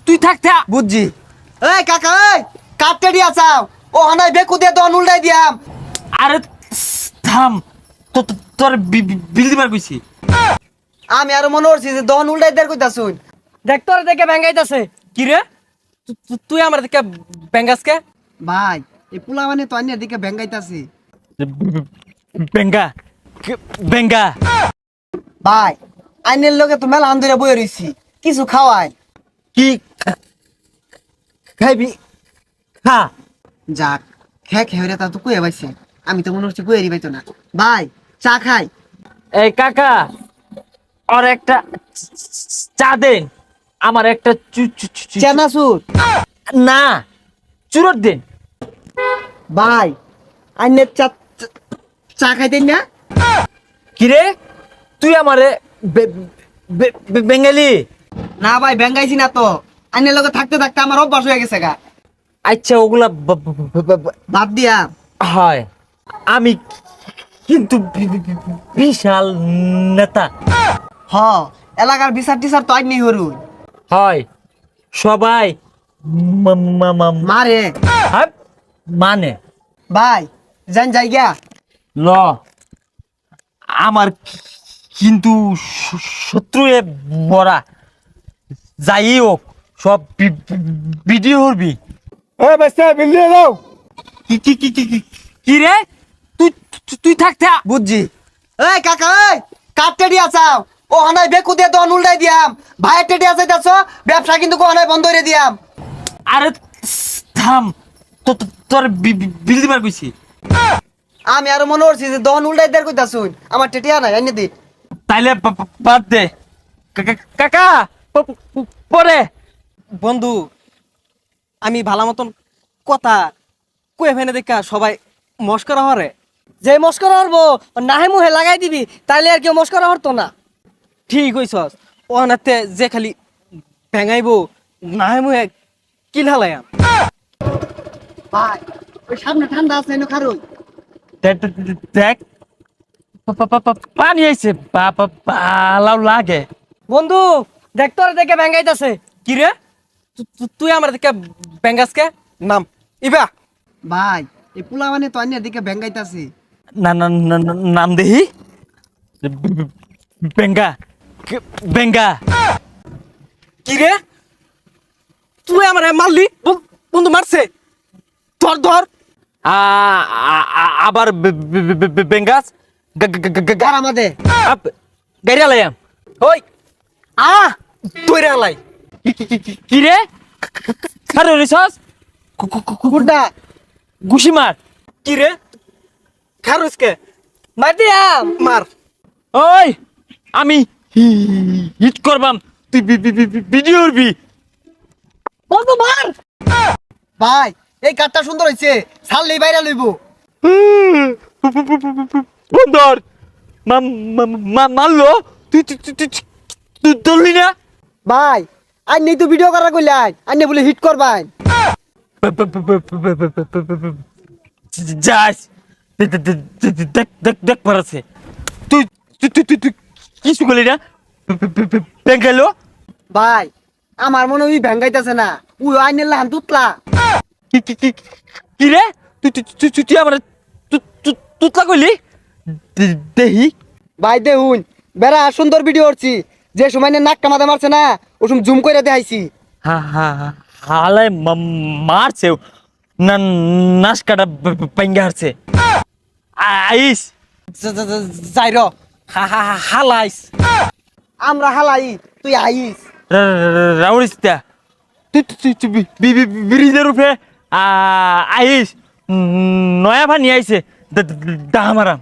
তুই থাকতে বুঝছি। এই কাকা, এই কাটতে দিয়া চাও ও হানাই বেকু দিয়ে দন উল্টাই দিয়াম। আরে থাম, তোর বিল দিবার কইছি। আমি আর মনে করছি যে দন উল্টাই দেয়ার কইতা শুন। দেখ তোর দেখে ব্যাঙ্গাইতাছে। কি রে তুই আমার দিকে ব্যাঙ্গাসকে? ভাই এই পোলা মানে তো আইনের দিকে ব্যাঙ্গাইতাছি। বেঙ্গা বেঙ্গা ভাই আইনের লগে তো মেলা আন্দরে বই রইছি, কিছু খাওয়াই। কি খাইবি? খা। যাক খেয়ে তা তো কুয়ে পাইছে, আমি তো মনে হচ্ছে কুয়েরই পাইতো না। ভাই চা খাই। এই কাকা, আর একটা চা দেন, আমার একটা চেনাচুর। না, চুরোট দেন। ভাই আইনের চা চা খাইতেন না? কিরে তুই আমারে বেঙ্গালি? না ভাই ব্যাঙ্গাইছি না তো, আইনের লগে থাকতে থাকতে আমার অভ্যাস হয়ে গেছে গা। আচ্ছা ওগুলা বাদ দিয়া হয়, আমি কিন্তু বিশাল নেতা। হ এলাকার বিচার টিচার তো আইনি হরুন হয়, সবাই মারে। হ্যাঁ, মানে ভাই যান জায়গা। ল, আমার কিন্তু শত্রু এ বড়া, যাই হোক সব ভিডিও করবি। ওই বাচ্চা বিল দিয়ে দাও। কি রে তুই তুই থাকতে বুঝছি। এই কাকা, এই কাটতে দিয়া চাও ও হানাই বেকু দিয়ে দন উল্টাই দিয়াম। ভাইয়ের টেডিয়া যাইতাছ, ব্যবসা কিন্তু কোহানায় বন্ধ করে দিয়াম। আরে থাম, তোর বিল দিবার কইছি। আমি আর মনে করছি যে দন উল্টাই দেয়ার কইতা শুন, আমার টেটিয়া নাই আইনে দি। তাইলে বাদ দে কাকা, পরে। বন্ধু আমি ভালো মতন কথা কয়ে ফেনে দেখা সবাই মস্করা হরে। যে মস্করা হরবো নাহে মুহে লাগাই দিবি, তাইলে আর কেউ মস্করা হরতো না। ঠিক হইছস, ও নাতে যে খালি ভেঙাইবো নাহে মুহে কিল হালায়াম। ভাই ওই সামনে ঠান্ডা আছে এনে খারুই। দেখ পানি আইছে, পালাও লাগে। বন্ধু দেখ তোর দেখে ব্যাঙ্গাইতাছে। কি রে তুই আমার দিকে ব্যাঙ্গাসকে? নাম ইবা। ভাই এই পোলা মানে তো আইনের দিকে ব্যাঙ্গাইতাছি। না না না নাম দেহি। বেঙ্গা বেঙ্গা। কি রে তুই আমার মারলি? বন্ধু মারছে, ধর ধর। আবার বেঙ্গাস গার আমাদের গাড়ি আলাইম। ওই তুই লাই। কি রে খারে রিসস কুকুরটা গুশি মার। কি রে খারুসকে মার দিয়াম। মার। ওই আমি হিট করবাম, তুই ভিডিও করবি। বন্ধু মার। ভাই এই কাঠটা সুন্দর হইছে, ছাড়লেই বাইরে লইব। বন্দর মারলো, তুই তুই ধরলি না? ভাই আইনি তো ভিডিও করা কইলাই, আইনি বলে হিট করবাই। যাস দেখ দেখ দেখ পারাছে। তুই তুই তুই তুই তুই কিছু করলি না? বেঙ্গালো ভাই আমার মনে হয় ভেঙ্গাইতেছে না, ওই আইনের লাহান তুতলা। কি রে তুই তুই তুই তুই আমার তুতলা কইলি? দেহি ভাই দেখুন বেড়া সুন্দর ভিডিও করছি, যে সময় নাক কামাতে মারছে না ও সময় জুম করে দেখাইছি। হা হা হালাই মারছে না, নাশ কাটা পেঙ্গা হারছে। আইস যাই র হালাইস। আমরা হালাই তুই আইস। রাউরিস্তা, তুই তুই তুই ব্রিজের উপরে আইস, নয়া পানি আইছে, দাহামারাম।